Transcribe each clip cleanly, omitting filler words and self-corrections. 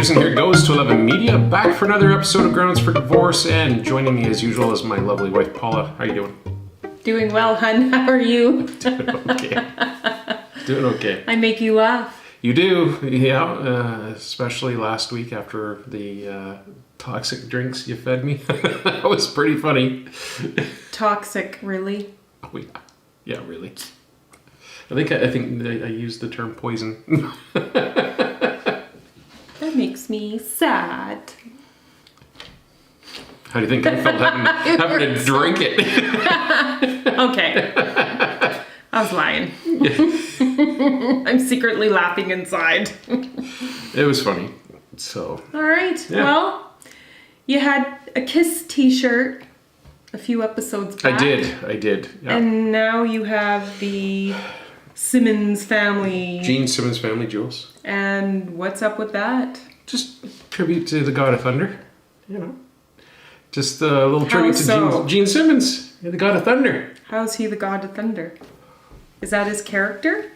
Peterson here, goes to 11 Media, back for another episode of Grounds for Divorce, and joining me as usual is my lovely wife Paula. How you doing? Doing well, hun. How are you? Doing okay. Doing okay. I make you laugh. You do, yeah, especially last week after the toxic drinks you fed me. That was pretty funny. Toxic, really? Oh, yeah, really. I think I used the term poison. That makes me sad. How do you think I felt having to drink it? Okay. I was lying. I'm secretly laughing inside. It was funny. So. All right. Yeah. Well, you had a Kiss t-shirt a few episodes back. I did. Yeah. And now you have the Simmons family. Gene Simmons family jewels. And what's up with that? Just tribute to the God of Thunder, you know. Just a little tribute to Gene Simmons, the God of Thunder. How's he the God of Thunder? Is that his character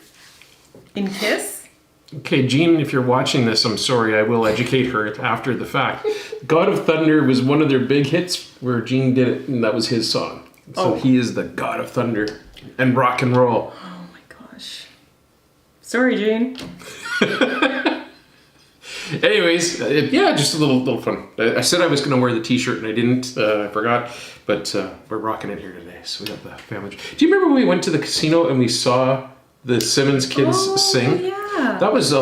in Kiss? Okay, Gene, if you're watching this, I'm sorry, I will educate her after the fact. God of Thunder was one of their big hits where Gene did it, and that was his song. So He is the God of Thunder and rock and roll. Oh my gosh. Sorry, Gene. Anyways, yeah, just a little fun. I said I was going to wear the t-shirt and I didn't. I forgot. But we're rocking it here today. So we got the family. Do you remember when we went to the casino and we saw the Simmons kids sing? Yeah. That was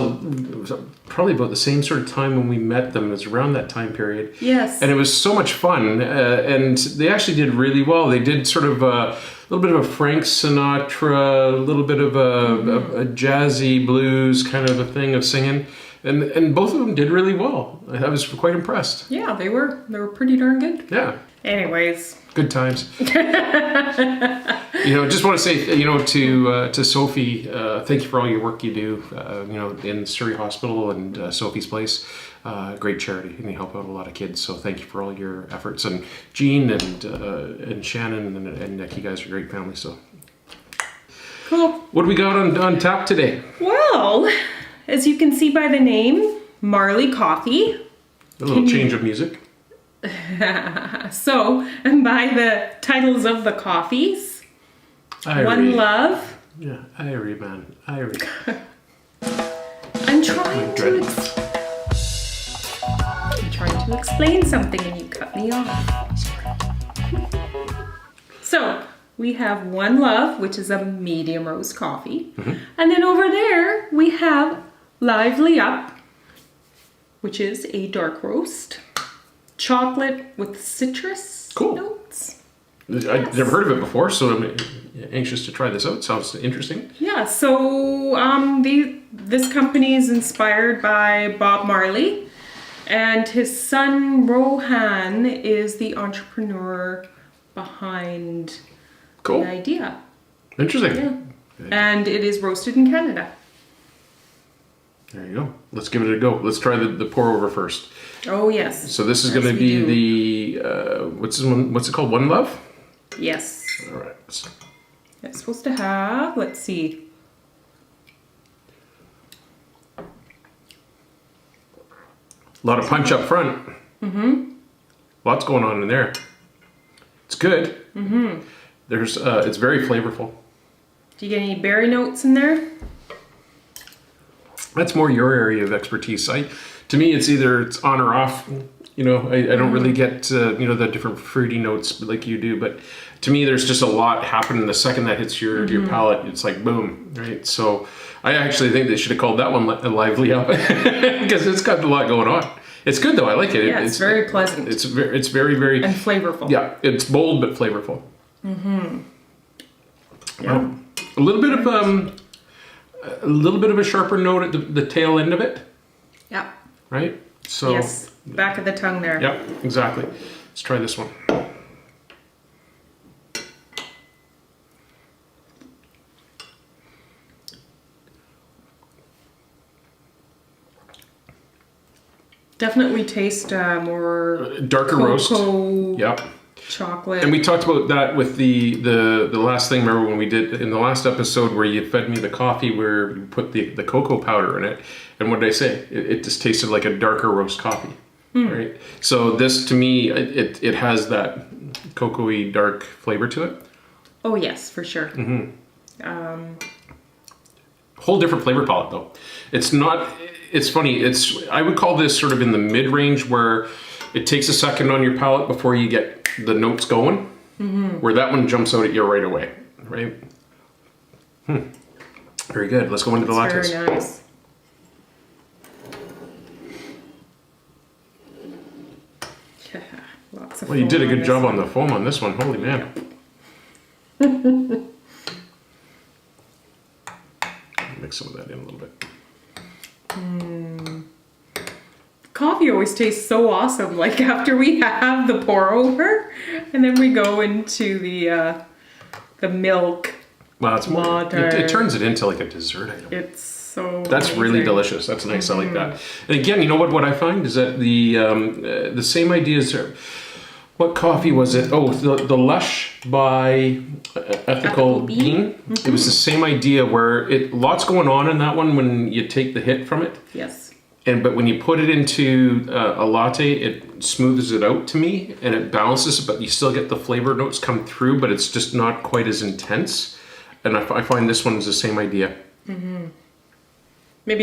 probably about the same sort of time when we met them. It was around that time period. Yes. And it was so much fun. And they actually did really well. They did sort of a little bit of a Frank Sinatra, a little bit of a jazzy blues kind of a thing of singing. And both of them did really well. I was quite impressed. Yeah, they were pretty darn good. Yeah. Anyways. Good times. Just want to say, to Sophie, thank you for all your work you do, in Surrey Hospital and Sophie's Place. Great charity, and you help out a lot of kids. So thank you for all your efforts. And Jean and Shannon and Nick, you guys are a great family. So Cool. What do we got on tap today? Well, as you can see by the name, Marley Coffee. A little change of music. So, and by the titles of the coffees, One Love. Yeah, Irie, man. Irie. I'm trying to explain something and you cut me off. So, we have One Love, which is a medium roast coffee. Mm-hmm. And then over there, we have Lively Up, which is a dark roast. Chocolate with citrus notes. I've never heard of it before, so I'm anxious to try this out. Sounds interesting. Yeah, so this company is inspired by Bob Marley, and his son Rohan is the entrepreneur behind the idea. Interesting. Yeah. And it is roasted in Canada. There you go. Let's give it a go. Let's try the pour over first. Oh yes. So this is going to be the what's it called? One Love? Yes. All right. It's supposed to have, let's see. A lot of punch up front. Mm-hmm. Lots going on in there. It's good. Mm-hmm. There's it's very flavorful. Do you get any berry notes in there? That's more your area of expertise. To me, it's either it's on or off. I don't really get the different fruity notes like you do. But to me, there's just a lot happening the second that hits your palate. It's like boom, right? So I actually think they should have called that one Lively Up because it's got a lot going on. It's good though. I like it. Yeah, it's very pleasant. It's very, very and flavorful. Yeah, it's bold but flavorful. Mm-hmm. Yeah. A little bit of a sharper note at the tail end of it. Yeah. Right? So yes, back of the tongue there. Yep, exactly. Let's try this one. Definitely taste more darker cocoa roast. Yep. chocolate. And we talked about that with the last thing. Remember when we did in the last episode where you fed me the coffee where you put the cocoa powder in it, and what did I say? It just tasted like a darker roast coffee, right? So this to me, it has that cocoa-y dark flavor to it. Oh yes, for sure. Whole different flavor palette though. It's not. It's funny. I would call this sort of in the mid-range where it takes a second on your palate before you get the notes going. Where that one jumps out at you right away, right? Very good. Let's go into the lattes. Very nice. Yeah, lots of. Well, you did a foam on good this job one. on the foam on this one. Holy man. Mix some of that in a little bit. Coffee always tastes so awesome. Like after we have the pour over, and then we go into the milk. Well, it's more. Water. It turns it into like a dessert item. It's so. That's really amazing. delicious. That's nice. I like that. And again, you know what I find is that the same ideas are. What coffee was it? Oh, the Lush by Ethical Bean. It was the same idea where lots going on in that one when you take the hit from it. Yes. But when you put it into a latte, it smooths it out to me and it balances it, but you still get the flavor notes come through, but it's just not quite as intense. And I find this one is the same idea. Maybe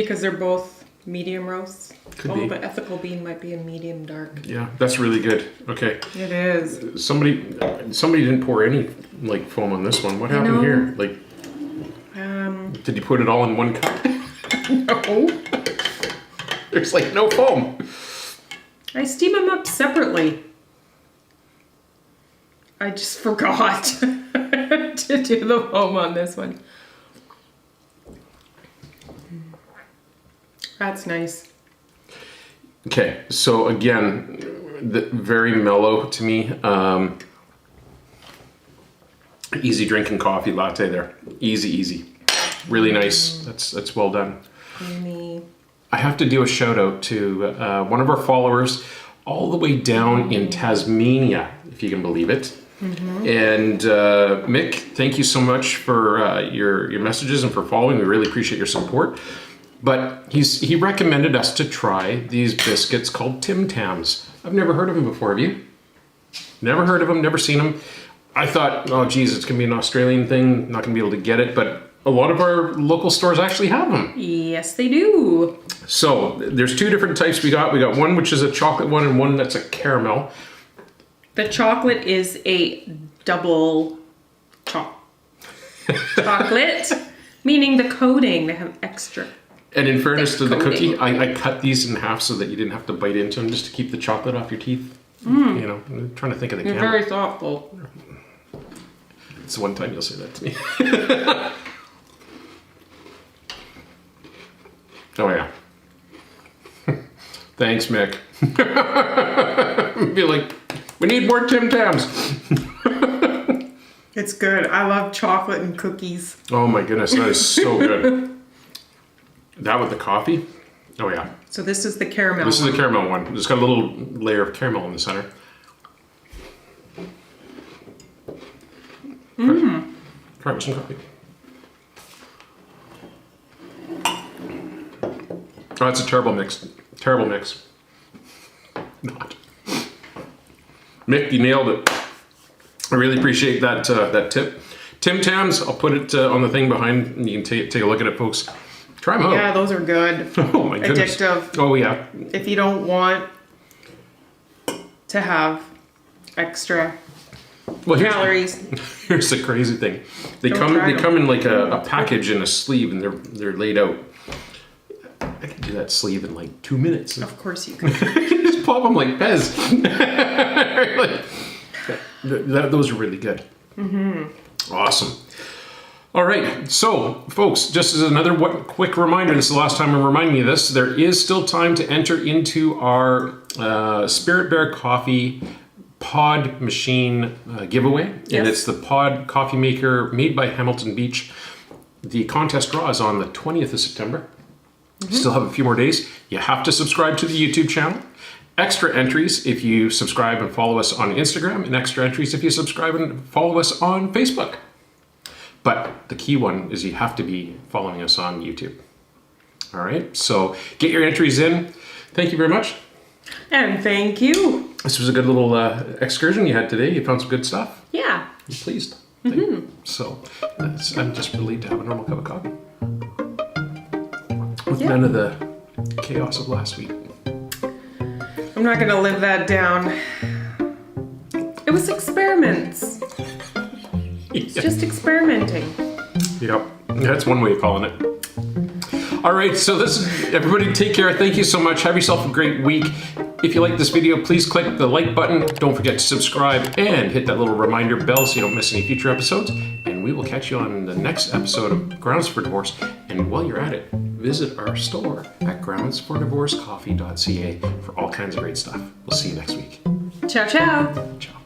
because they're both medium roasts. Could be. But Ethical Bean might be a medium dark. Yeah, that's really good. Okay. It is. Somebody didn't pour any like foam on this one. What happened know. here? Like, did you put it all in one cup? No. There's like no foam. I steam them up separately. I just forgot to do the foam on this one. That's nice. Okay, so again, very mellow to me. Easy drinking coffee latte there. Easy. Really nice. That's well done. Creamy. I have to do a shout out to one of our followers all the way down in Tasmania, if you can believe it. And Mick, thank you so much for your messages and for following. We really appreciate your support. But he recommended us to try these biscuits called Tams. I've never heard of them before. Have you? Never heard of them, never seen them. I thought, oh geez, it's gonna be an Australian thing, not gonna be able to get it, but a lot of our local stores actually have them. Yes, they do. So there's two different types we got. We got one which is a chocolate one and one that's a caramel. The chocolate is a double chocolate, meaning the coating. They have extra. And in fairness to the coating. cookie, I cut these in half so that you didn't have to bite into them, just to keep the chocolate off your teeth. You know, I'm trying to think of the You're camera. very thoughtful. It's the one time you'll say that to me. Oh yeah. Thanks, Mick. Be like, we need more Tim Tams. It's good. I love chocolate and cookies. Oh my goodness, that is so good. That with the coffee? Oh yeah. So this is the caramel. This is the caramel one. It's got a little layer of caramel in the center. Try it with some coffee. Oh, it's a terrible mix. Terrible mix. Not. Mick, you nailed it. I really appreciate that that tip. Tim Tams, I'll put it on the thing behind, and you can take a look at it, folks. Try them out. Yeah, those are good. Oh my goodness. Addictive. Oh yeah. If you don't want to have extra Well, calories. Here's the crazy thing. They Don't come try them. in like a package in a sleeve, and they're laid out. I can do that sleeve in like 2 minutes. Of course you can. Just pop them like Pez. Those are really good. Awesome. All right, so folks, just as another quick reminder, this is the last time I'm reminding you of this, there is still time to enter into our Spirit Bear Coffee pod machine giveaway. Yes. And it's the pod coffee maker made by Hamilton Beach. The contest draw is on the 20th of September. Still have a few more days. You have to subscribe to the YouTube channel. extra entries if you subscribe and follow us on Instagram, and extra entries if you subscribe and follow us on Facebook. But the key one is you have to be following us on YouTube. All right, so get your entries in. Thank you very much. And thank you. This was a good little excursion you had today. You found some good stuff. Yeah. I'm pleased. So I'm just relieved to have a normal cup of coffee with none of the chaos of last week. I'm not gonna live that down. It was experiments. It's just experimenting. Yep, that's one way of calling it. All right, so everybody take care. Thank you so much. Have yourself a great week. If you like this video, please click the like button. Don't forget to subscribe and hit that little reminder bell so you don't miss any future episodes. And we will catch you on the next episode of Grounds for Divorce. And while you're at it, visit our store at groundsfordivorcecoffee.ca for all kinds of great stuff. We'll see you next week. Ciao, ciao. Ciao.